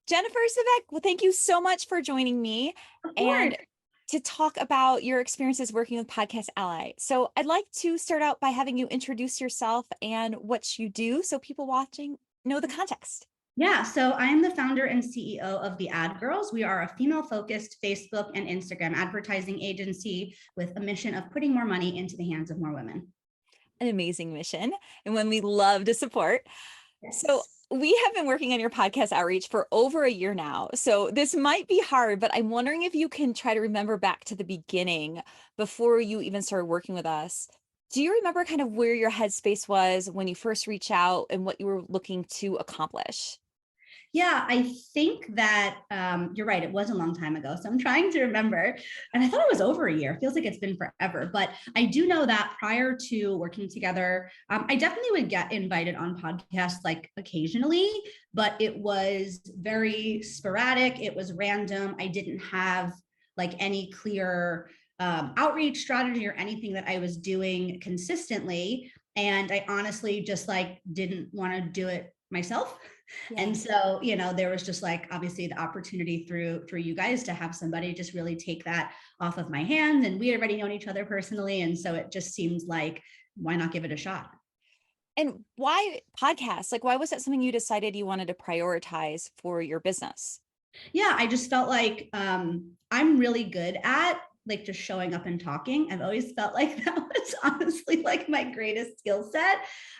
Jennifer Spivak, well, thank you so much for joining me Of course. and to talk about your experiences working with Podcast Ally. So I'd like to start out by having you introduce yourself and what you do so people watching know the context. Yeah, so I am the founder and CEO of The Ad Girls. We are a female-focused Facebook and Instagram advertising agency with a mission of putting more money into the hands of more women. An amazing mission and one we love to support. Yes. So we have been working on your podcast outreach for over a year now. So this might be hard, but I'm wondering if you can try to remember back to the beginning before you even started working with us. Do you remember kind of where your headspace was when you first reached out and what you were looking to accomplish? Yeah, I think that you're right. It was a long time ago. So I'm trying to remember. And I thought it was over a year. It feels like it's been forever. But I do know that prior to working together, I definitely would get invited on podcasts like occasionally, but it was very sporadic. It was random. I didn't have like any clear outreach strategy or anything that I was doing consistently. And I honestly just like didn't want to do it myself. Yeah. And so, there was just like obviously the opportunity through you guys to have somebody just really take that off of my hands. And we already known each other personally. And so it just seems like, why not give it a shot? And why podcasts? Like, why was that something you decided you wanted to prioritize for your business? Yeah, I just felt like I'm really good at like just showing up and talking. I've always felt like that was honestly like my greatest skill set.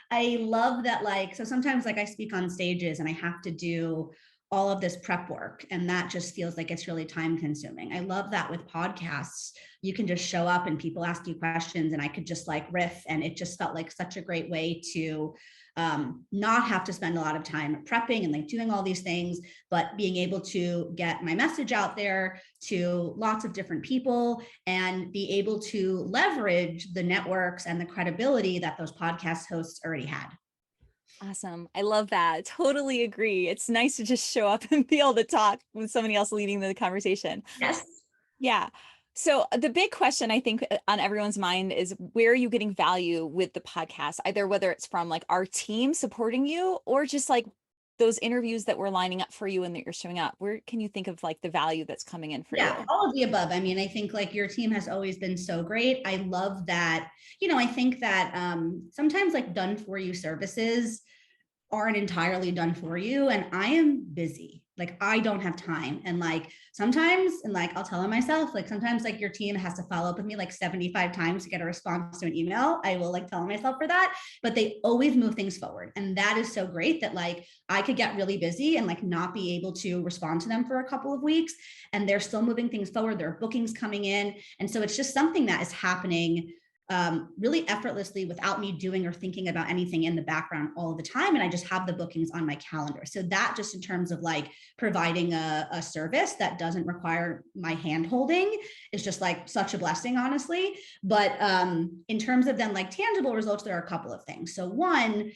I love that, like, so sometimes like I speak on stages and I have to do all of this prep work, and that just feels like it's really time consuming. I love that with podcasts, you can just show up and people ask you questions and I could just like riff, and it just felt like such a great way to not have to spend a lot of time prepping and like doing all these things, but being able to get my message out there to lots of different people and be able to leverage the networks and the credibility that those podcast hosts already had. Awesome. I love that. Totally agree. It's nice to just show up and be able to talk with somebody else leading the conversation. Yes. Yeah. So the big question I think on everyone's mind is, where are you getting value with the podcast? Either whether it's from like our team supporting you or just like those interviews that we're lining up for you and that you're showing up. Where can you think of like the value that's coming in for you? Yeah, all of the above. I mean, I think like your team has always been so great. I love that, I think that sometimes like done for you services aren't entirely done for you. And I am busy. Like I don't have time. And like sometimes, and like I'll tell them myself, like sometimes like your team has to follow up with me like 75 times to get a response to an email. I will like tell myself for that, but they always move things forward. And that is so great that like I could get really busy and like not be able to respond to them for a couple of weeks. And they're still moving things forward. There are bookings coming in. And so it's just something that is happening really effortlessly without me doing or thinking about anything in the background all the time. And I just have the bookings on my calendar. So that just in terms of like providing a service that doesn't require my hand holding is just like such a blessing, honestly. But in terms of then like tangible results, there are a couple of things. So one,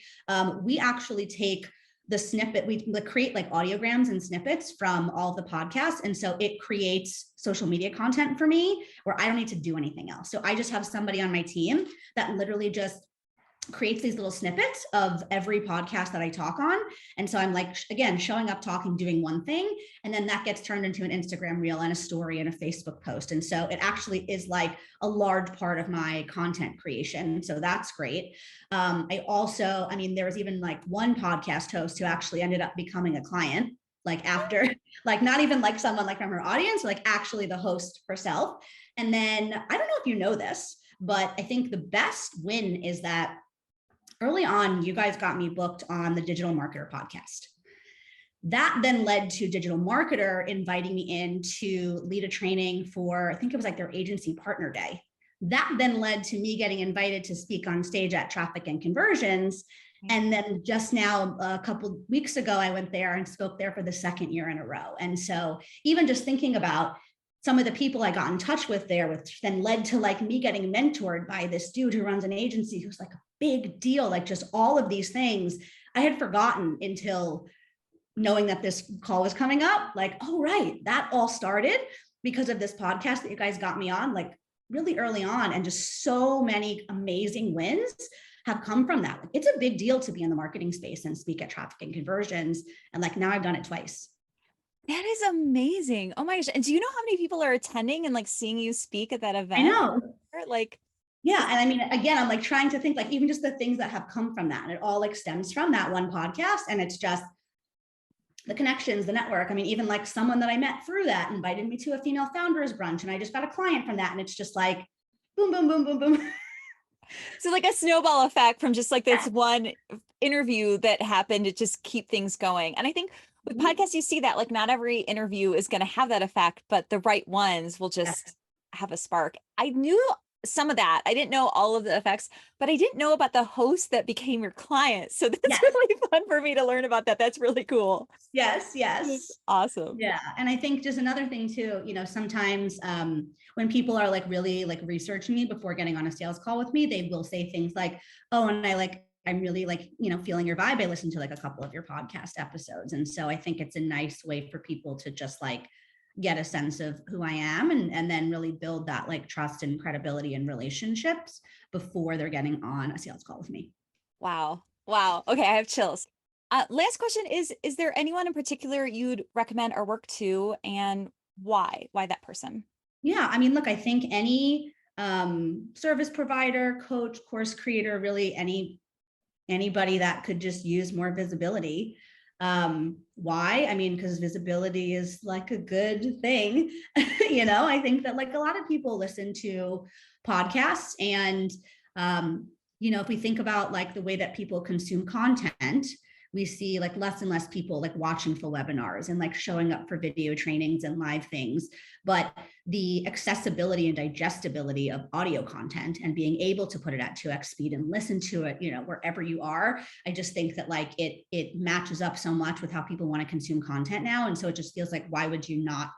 we actually take the snippet, we create like audiograms and snippets from all of the podcasts. And so it creates social media content for me where I don't need to do anything else. So I just have somebody on my team that literally just creates these little snippets of every podcast that I talk on. And so I'm like, again, showing up, talking, doing one thing, and then that gets turned into an Instagram reel and a story and a Facebook post. And so it actually is like a large part of my content creation. So that's great. I mean, there was even like one podcast host who actually ended up becoming a client, like after, like not even like someone like from her audience, like actually the host herself. And then I don't know if you know this, but I think the best win is that early on, you guys got me booked on the Digital Marketer podcast. That then led to Digital Marketer inviting me in to lead a training for, I think it was like their agency partner day. That then led to me getting invited to speak on stage at Traffic and Conversions. And then just now, a couple weeks ago, I went there and spoke there for the second year in a row. And so even just thinking about some of the people I got in touch with there, which then led to like me getting mentored by this dude who runs an agency who's like a big deal, like just all of these things I had forgotten until knowing that this call was coming up. Like, oh, right, that all started because of this podcast that you guys got me on, like really early on. And just so many amazing wins have come from that. It's a big deal to be in the marketing space and speak at Traffic and Conversions. And like now I've done it twice. That is amazing. Oh my gosh. And do you know how many people are attending and like seeing you speak at that I event? know. Like, Yeah. this And I mean, again, I'm like trying to think like even just the things that have come from that. And it all like stems from that one podcast. And it's just the connections, the network. I mean, even like someone that I met through that invited me to a female founders brunch, and I just got a client from that. And it's just like boom, boom, boom, boom, boom. so like a snowball effect from just like this Yeah. one interview that happened to just keep things going. And I think with Mhm. podcasts, you see that like not every interview is going to have that effect, but the right ones will Yes. just have a spark. I knew some of that. I didn't know all of the effects, but I didn't know about the host that became your client. So that's Yes. really fun for me to learn about that. That's really cool. Yes. That's Yes. awesome. Yeah. And I think just another thing too, sometimes when people are like really like researching me before getting on a sales call with me, they will say things like, oh, and I'm really like, feeling your vibe. I listened to like a couple of your podcast episodes. And so I think it's a nice way for people to just like get a sense of who I am, and then really build that like trust and credibility and relationships before they're getting on a sales call with me. Wow. Wow. Okay, I have chills. Last question is there anyone in particular you'd recommend our work to and why? Why that person? Yeah, I mean, look, I think any service provider, coach, course creator, really anybody that could just use more visibility. Why? I mean, because visibility is like a good thing. I think that like a lot of people listen to podcasts, and if we think about like the way that people consume content, we see like less and less people like watching full webinars and like showing up for video trainings and live things. But the accessibility and digestibility of audio content and being able to put it at 2x speed and listen to it, wherever you are, I just think that like it matches up so much with how people want to consume content now. And so it just feels like, why would you not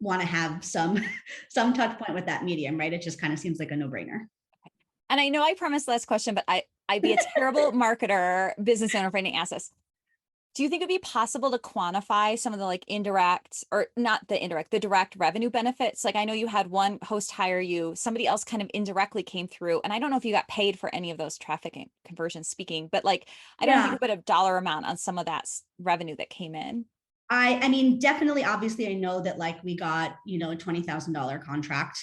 want to have some some touch point with that medium, right? It just kind of seems like a no-brainer. And I know I promised last question, but I'd be a terrible marketer, business owner, finding assets. Do you think it'd be possible to quantify some of the like indirect or not the indirect, the direct revenue benefits? Like I know you had one host hire you, somebody else kind of indirectly came through, and I don't know if you got paid for any of those traffic and conversion speaking, but like I don't know if you Yeah. could put a dollar amount on some of that revenue that came in. I mean, definitely, obviously, I know that like we got, a $20,000 contract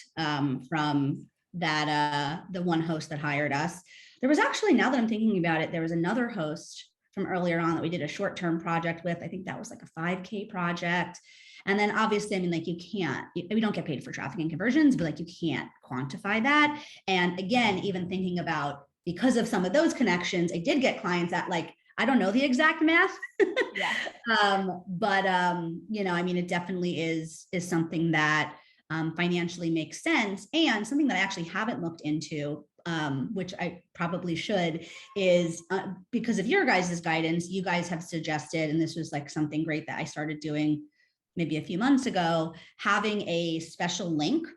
from that the one host that hired us. There was actually, now that I'm thinking about it, there was another host from earlier on that we did a short-term project with. I think that was like a 5K project. And then obviously, I mean, like we don't get paid for traffic and conversions, but like you can't quantify that. And again, even thinking about, because of some of those connections, I did get clients that like, I don't know the exact math. Yeah. But I mean, it definitely is something that financially makes sense, and something that I actually haven't looked into, which I probably should, is because of your guys' guidance. You guys have suggested, and this was like something great that I started doing maybe a few months ago, having a special link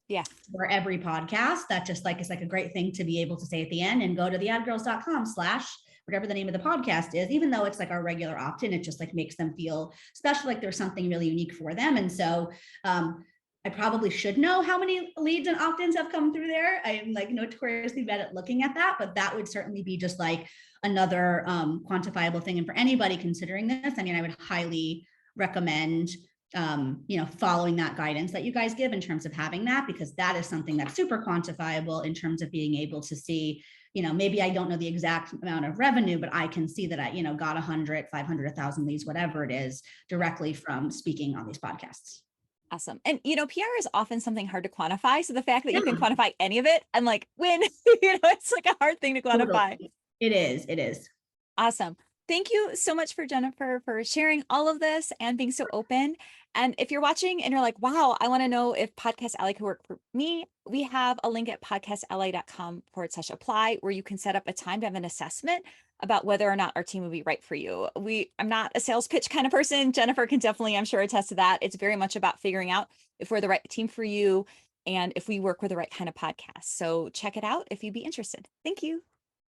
Yeah. for every podcast that just like is like a great thing to be able to say at the end, and go to theadgirls.com/ whatever the name of the podcast is. Even though it's like our regular opt-in, it just like makes them feel special, like there's something really unique for them. And so I probably should know how many leads and opt-ins have come through there. I'm like notoriously bad at looking at that, but that would certainly be just like another quantifiable thing. And for anybody considering this, I mean, I would highly recommend following that guidance that you guys give in terms of having that, because that is something that's super quantifiable in terms of being able to see, maybe I don't know the exact amount of revenue, but I can see that I, got 100, 500, 1,000 leads, whatever it is, directly from speaking on these podcasts. Awesome. And PR is often something hard to quantify. So the fact that you can Yeah, quantify any of it, I'm like, win. It's like a hard thing to quantify. totally. It is. It is. Awesome. Thank you so much for Jennifer for sharing all of this and being so open. And if you're watching and you're like, wow, I want to know if Podcast Ally could work for me, we have a link at podcastally.com/apply where you can set up a time to have an assessment about whether or not our team would be right for you. I'm not a sales pitch kind of person. Jennifer can definitely, I'm sure, attest to that. It's very much about figuring out if we're the right team for you and if we work with the right kind of podcast. So check it out if you'd be interested. Thank you.